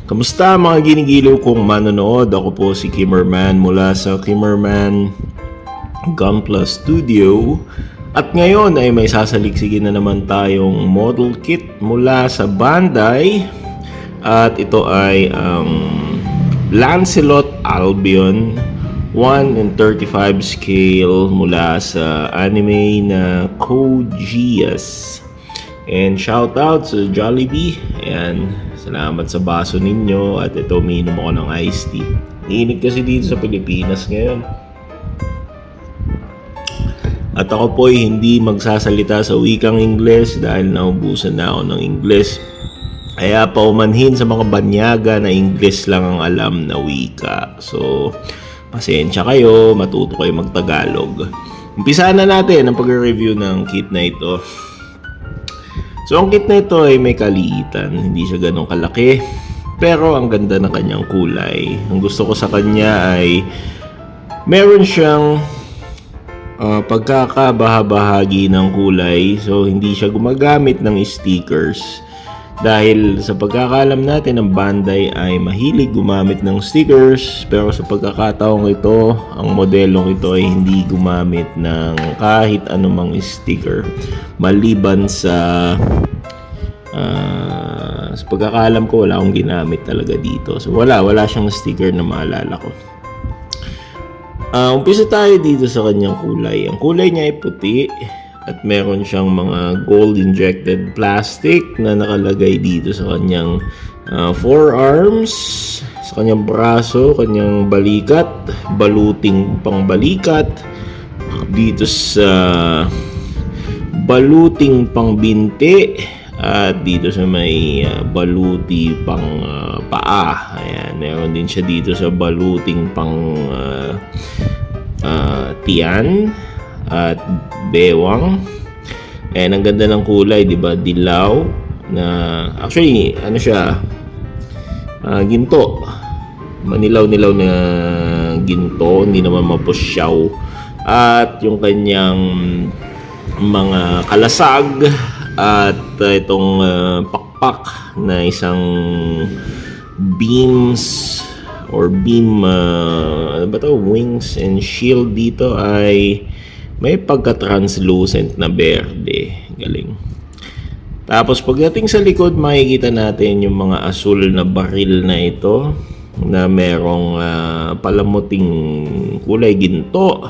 Kamusta mga ginigiliw kong manonood? Ako po si Kimmerman mula sa Kimmerman Gunpla Studio. At ngayon ay may sasaliksikin na naman tayong model kit mula sa Bandai. At ito ay ang Lancelot Albion 1 in 35 scale mula sa anime na Code Geass. And shout out sa Jollibee. Ayan, salamat sa baso ninyo. At ito, umiinom ako ng iced tea. Init kasi dito sa Pilipinas ngayon. At ako po ay hindi magsasalita sa wikang Ingles dahil naubusan na ako ng Ingles. Kaya paumanhin sa mga banyaga na Ingles lang ang alam na wika. So, pasensya kayo, matuto kayo magtagalog. Umpisahan na natin ang pag-review ng kit na ito. So, ang kit na ito ay may kaliitan. Hindi siya ganun kalaki. Pero ang ganda ng kanyang kulay. Ang gusto ko sa kanya ay meron siyang pagkakabahabahagi ng kulay. So, hindi siya gumagamit ng stickers. Dahil sa pagkakaalam natin, ang Bandai ay mahilig gumamit ng stickers. Pero sa pagkakataong ito, ang modelong ito ay hindi gumamit ng kahit anumang sticker. Maliban sa pagkakaalam ko, wala akong ginamit talaga dito. So wala siyang sticker na maalala ko. Umpisa tayo dito sa kanyang kulay. Ang kulay niya ay puti. At meron siyang mga gold-injected plastic na nakalagay dito sa kanyang forearms, sa kanyang braso, kanyang balikat, baluting pangbalikat, dito sa baluting pangbinti, at dito sa may baluti pang paa. Ayan, meron din siya dito sa baluting pang tiyan at bewang. And ang ganda ng kulay, 'di ba? Dilaw na actually ano siya? Ginto. Manilaw-nilaw na ginto, hindi naman mapusyaw. At yung kanyang mga kalasag at itong pakpak na isang beams or beam ano ba to? Wings and shield dito ay may pagka-translucent na berde. Galing. Tapos pagdating sa likod, makikita natin yung mga asul na baril na ito na merong palamuting kulay ginto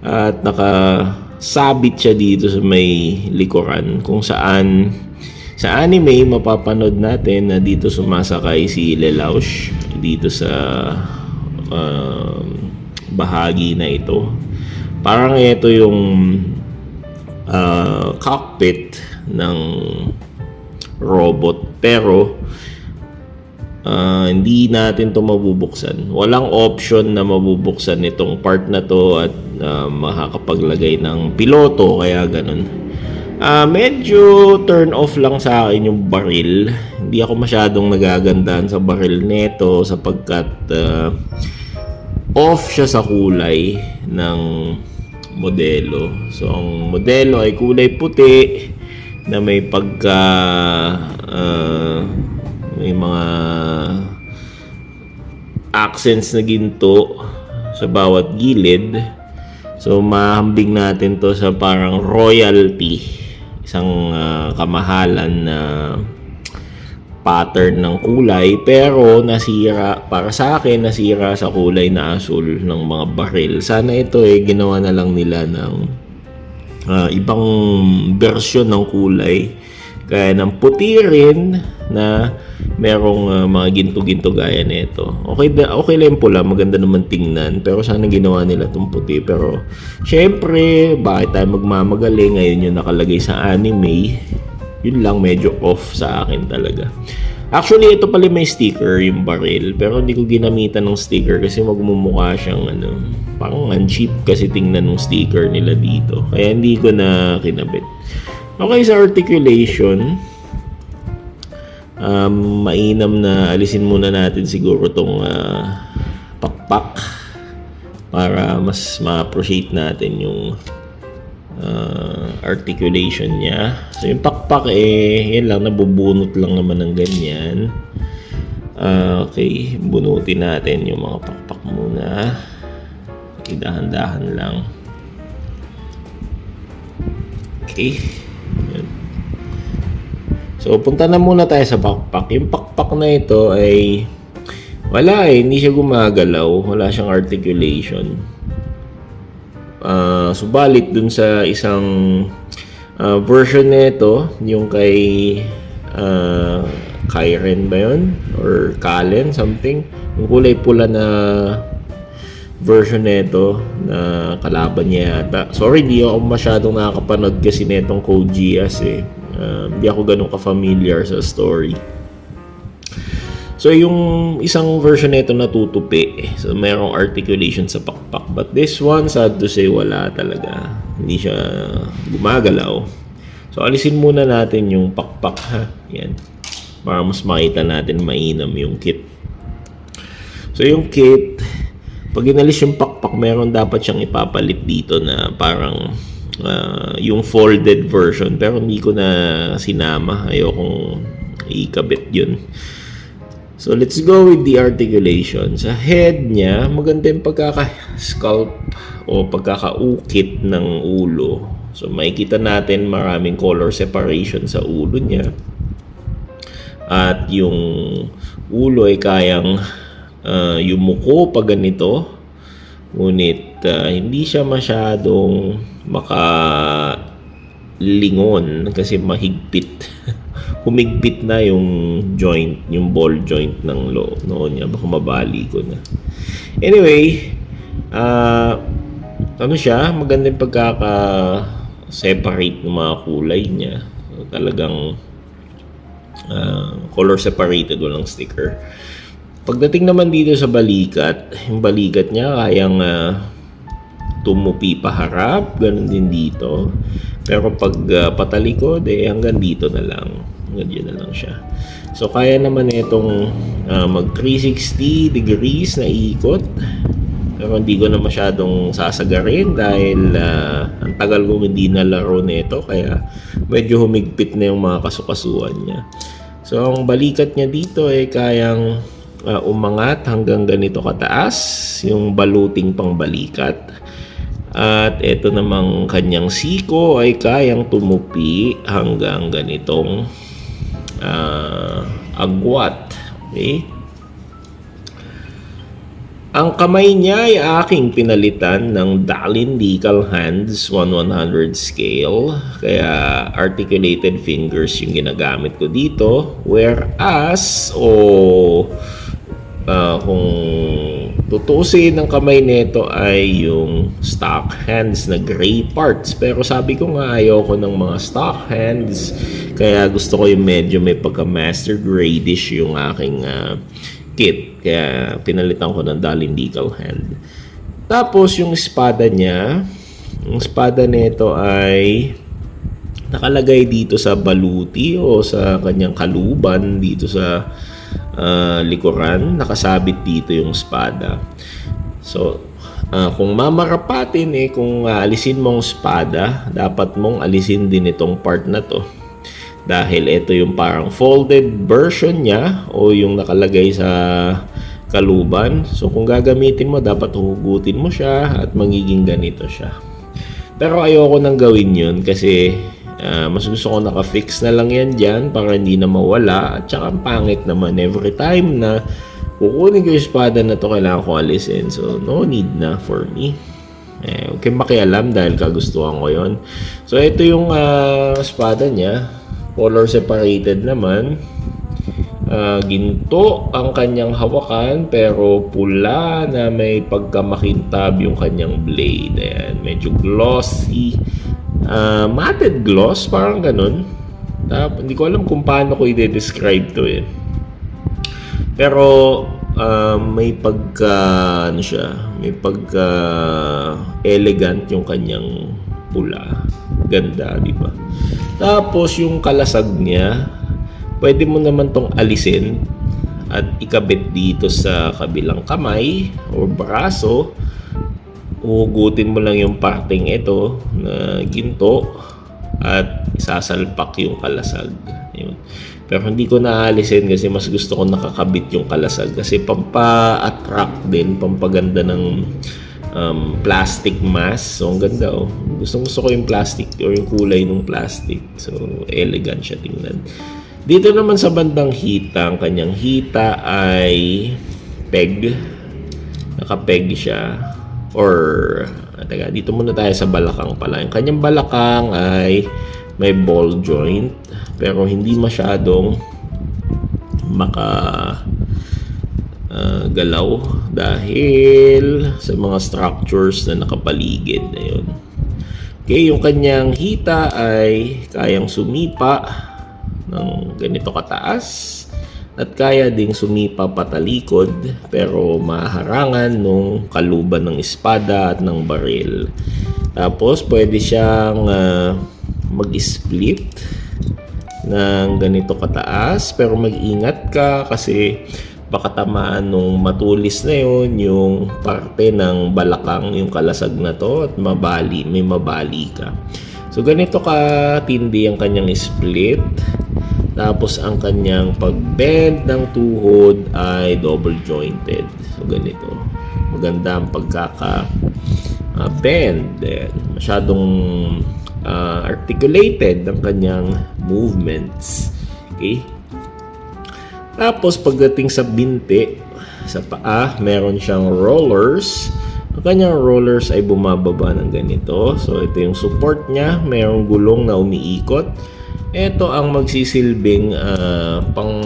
at nakasabit siya dito sa may likuran kung saan sa anime mapapanood natin na dito sumasakay si Lelouch dito sa bahagi na ito. Parang ito yung cockpit ng robot, pero hindi natin to mabubuksan. Walang option na mabubuksan itong part na to at makakapaglagay ng piloto, kaya ganun. Medyo turn off lang sa akin yung baril. Hindi ako masyadong nagagandahan sa baril neto sapagkat off siya sa kulay ng modelo. So ang modelo ay kulay puti na may pagka may mga accents na ginto sa bawat gilid. So mahambing natin to sa parang royalty, isang kamahalan na pattern ng kulay, pero nasira, para sa akin nasira sa kulay na asul ng mga baril. Sana ito ginawa na lang nila ng ibang version ng kulay, kaya ng puti rin na merong mga ginto-ginto gaya nito. Okay lang yung pula, maganda naman tingnan, pero sana ginawa nila itong puti. Pero syempre, bakit tayo magmamagaling? Ngayon yung nakalagay sa anime, yun lang, medyo off sa akin talaga. Actually, ito pala may sticker yung baril, pero hindi ko ginamitan ng sticker kasi magmumukha siyang parang ang cheap kasi tingnan ng sticker nila dito. Kaya hindi ko na kinabit. Okay, sa articulation, mainam na alisin muna natin siguro tong pakpak para mas ma-appreciate natin yung articulation niya. So yung pakpak yan lang, nabubunot lang naman ng ganyan. Okay, bunutin natin yung mga pakpak muna. Okay, dahan-dahan lang. Okay. Yan. So, punta na muna tayo sa pakpak. Yung pakpak na ito ay wala hindi siya gumagalaw. Wala siyang articulation. Subalit dun sa isang version nito, yung kay Kyren ba yun? Or Kalen, something. Yung kulay pula na version nito na kalaban niya yata. Sorry, di ako masyadong nakakapanood kasi netong Code Geass eh. Hindi ako ganun ka-familiar sa story. So, yung isang version nito natutupi. So, mayroong articulation sa pakpak. But this one, sad to say, wala talaga. Hindi siya gumagalaw. So, alisin muna natin yung pakpak ha. Yan. Para mas makita natin mainam yung kit. So, yung kit, pag inalis yung pakpak, meron dapat siyang ipapalit dito na parang yung folded version. Pero hindi ko na sinama. Ayokong ikabit yun. So, let's go with the articulation. Sa head niya, maganda yung pagkaka-sculpt o pagkakaukit ng ulo. So, makikita natin maraming color separation sa ulo niya. At yung ulo ay kayang yumuko pag ganito. Ngunit hindi siya masyadong makalingon kasi mahigpit. Humigpit na yung joint, yung ball joint ng noo niya. Baka mabali ko na. Anyway, ano siya, maganda yung pagkaka-separate ng mga kulay niya. So, talagang color separated, walang sticker. Pagdating naman dito sa balikat, yung balikat niya kayang tumupi paharap, ganun din dito. Pero pag patalikod, hanggang dito na lang. Hanggang na lang siya. So, kaya naman itong mag 360 degrees na ikot. Pero hindi ko na masyadong sasagarin dahil ang tagal kong hindi nalaro nito. Kaya medyo humigpit na yung mga kasukasuan niya. So, ang balikat niya dito ay kayang umangat hanggang ganito kataas. Yung baluting pang-balikat. At ito namang kanyang siko ay kayang tumupi hanggang ganitong agwat. Okay? Ang kamay niya ay aking pinalitan ng Dallin Decal Hands 1/100 scale. Kaya articulated fingers yung ginagamit ko dito. Whereas, kung tutusin ng kamay nito ay yung stock hands na gray parts. Pero sabi ko nga ayoko ng mga stock hands. Kaya gusto ko yung medyo may pagka-master gradish yung aking kit. Kaya pinalitan ko ng Dallin Decal Hand. Tapos yung espada niya, yung espada nito ay nakalagay dito sa baluti o sa kanyang kaluban dito sa likuran. Nakasabit dito yung espada. So, kung mamarapatin kung alisin mong espada, dapat mong alisin din itong part na to. Dahil ito yung parang folded version niya o yung nakalagay sa kaluban. So, kung gagamitin mo, dapat hugutin mo siya at magiging ganito siya. Pero ayoko nang gawin yun kasi mas gusto ko naka-fix na lang yan dyan para hindi na mawala. At saka ang pangit naman every time na kukunin ko yung espada na to, kailangan ko alisin. So, no need na for me. Huwag kayong makialam dahil kagustuhan ko yon. So, ito yung espada niya. Color separated naman. Ginto ang kanyang hawakan pero pula na may pagkamakintab yung kanyang blade. Ayan, medyo glossy. Matted gloss, parang ganun. Hindi ko alam kung paano ko i-describe to Pero may pagka may pagka elegant yung kanyang pula. Ganda, di ba? Tapos yung kalasag niya, pwede mo naman tong alisin at ikabit dito sa kabilang kamay o braso. Uhugutin mo lang yung parting ito na ginto at isasalpak yung kalasag. Yun. Pero hindi ko naalisin kasi mas gusto ko nakakabit yung kalasag. Kasi pampa-attract din, pampaganda ng plastic mask. So, ang ganda oh. Gusto ko yung plastic or yung kulay ng plastic. So, elegant siya tingnan. Dito naman sa bandang hita, ang kanyang hita ay peg. Nakapeg siya. Or, teka, dito muna tayo sa balakang pala. Yung kanyang balakang ay may ball joint. Pero hindi masyadong galaw dahil sa mga structures na nakapaligid. Ayun. Okay, yung kanyang hita ay kayang sumipa ng ganito kataas at kaya ding sumipa patalikod pero maharangan nung kaluban ng espada at ng baril. Tapos pwede siyang mag-split ng ganito kataas pero mag-ingat ka kasi baka tamaan nung matulis na yun yung parte ng balakang yung kalasag na to at may mabali ka. So ganito katindi ang kanyang split. Tapos ang kanyang pag-bend ng tuhod ay double jointed. So ganito. Maganda ang pagkaka-bend. Masyadong articulated ang kanyang movements. Okay? Tapos pagdating sa binti, sa paa, meron siyang rollers. Ang kanyang rollers ay bumababa ng ganito. So ito yung support niya. Merong gulong na umiikot. Ito ang magsisilbing pang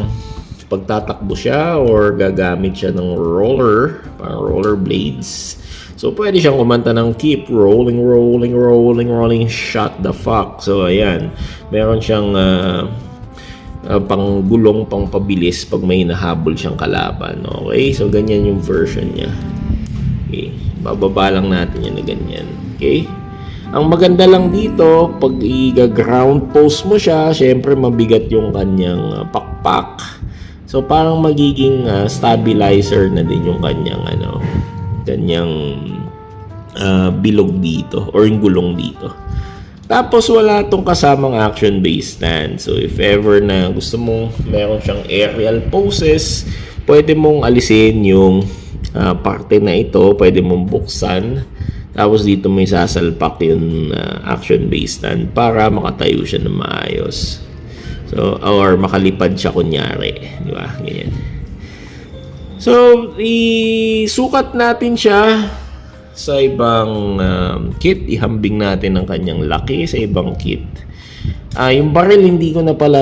pagtatakbo siya or gagamit siya ng roller, parang roller blades. So pwede siyang kumanta ng keep rolling, rolling, rolling, rolling, shut the fuck. So ayan, meron siyang pang gulong, pang pabilis pag may nahabol siyang kalaban. Okay, so ganyan yung version niya. Okay, bababa lang natin yan na ganyan. Okay. Ang maganda lang dito, pag i-ground post mo siya, syempre mabigat yung kanyang pakpak. So parang magiging stabilizer na din yung kanyang bilog dito or yung gulong dito. Tapos wala tong kasamang action-based stand. So if ever na gusto mong meron siyang aerial poses, pwede mong alisin yung parte na ito, pwede mong buksan. Tapos dito may sasalpak yung action-based stand para makatayo siya ng maayos. So, or makalipad siya kunyari. Di ba? Ganyan. So, isukat natin siya sa ibang kit. Ihambing natin ang kanyang laki sa ibang kit. Yung baril hindi ko na pala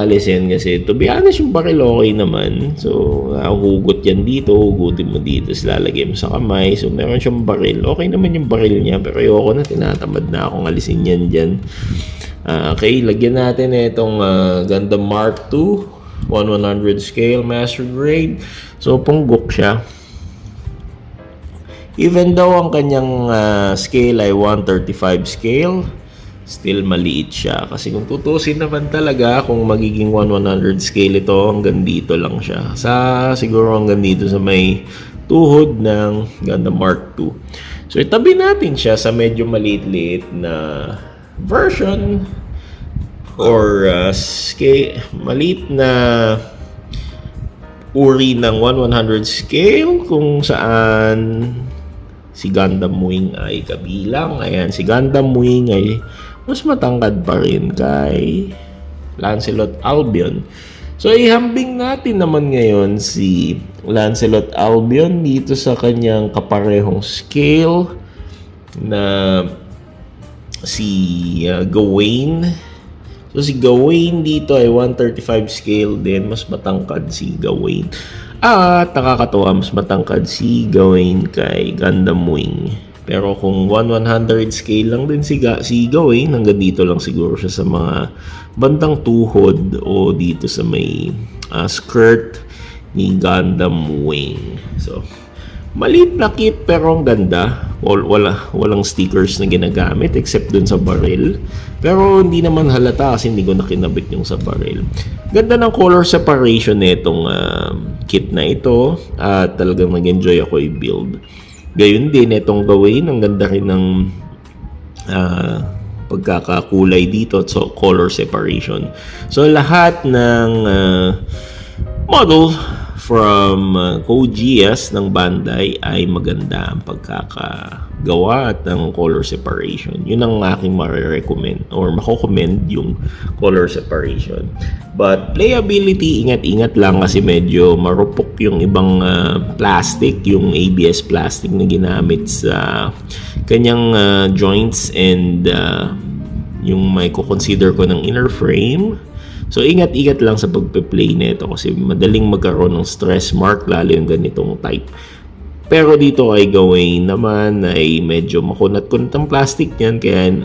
alisin kasi to be honest yung baril okay naman. So hugot yan dito, hugutin mo dito, lalagay mo sa kamay. So meron siyang baril, okay naman yung baril niya pero ayoko na, tinatamad na akong alisin yan dyan. Okay, lagyan natin itong Gundam Mark II 1/100 scale master grade. So punggok siya. Even though ang kanyang scale ay 135 scale, still maliit siya. Kasi kung tutusin naman talaga, kung magiging 1/100 scale ito, hanggang dito lang siya. Siguro hanggang dito sa may tuhod ng Gundam Mark II. So itabi natin siya sa medyo maliit-liit na version or maliit na uri ng 1/100 scale kung saan si Gundam Wing ay kabilang. Ayan, si Gundam Wing ay mas matangkad pa rin kay Lancelot Albion. So ihambing natin naman ngayon si Lancelot Albion dito sa kanyang kaparehong scale na si Gawain. So si Gawain dito ay 135 scale din, mas matangkad si Gawain. At nakakatawa, mas matangkad si Gawain kay Gundam Wing. Pero kung 1/100 scale lang din si Gawain, hanggang dito lang siguro siya sa mga bandang tuhod o dito sa may skirt ni Gundam Wing. So, maliit na kit pero ang ganda. Walang stickers na ginagamit except dun sa baril. Pero hindi naman halata kasi hindi ko nakinabit yung sa baril. Ganda ng color separation nitong kit na ito at talagang nag-enjoy ako i-build. Gayun din, itong Gawain, ang ganda rin ng pagkakakulay dito at so color separation. So lahat ng model from Code GS ng Bandai ay maganda ang pagkakagawa at ng color separation. Yun ang aking marirecommend or mako-commend yung color separation. But playability, ingat-ingat lang kasi medyo marupok yung ibang plastic, yung ABS plastic na ginamit sa kanyang joints and yung may consider ko ng inner frame. So ingat-ingat lang sa pagpe-play nito kasi madaling magkaroon ng stress mark lalo yung ganitong type. Pero dito ay gawin naman ay medyo makunat-kunat ang plastic niyan kaya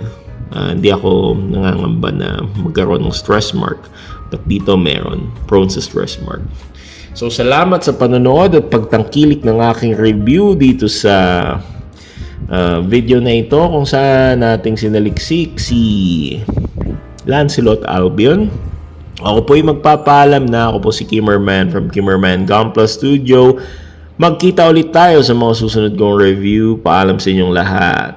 hindi ako nangangamba na magkaroon ng stress mark. But dito meron, prone sa stress mark. So salamat sa panonood at pagtangkilik ng aking review dito sa video na ito kung saan nating sinaliksik si Lancelot Albion. Ako po'y magpapaalam na. Ako po si Kimmerman from Kimmerman Gunpla Studio. Magkita ulit tayo sa mga susunod kong review. Paalam sa inyong lahat.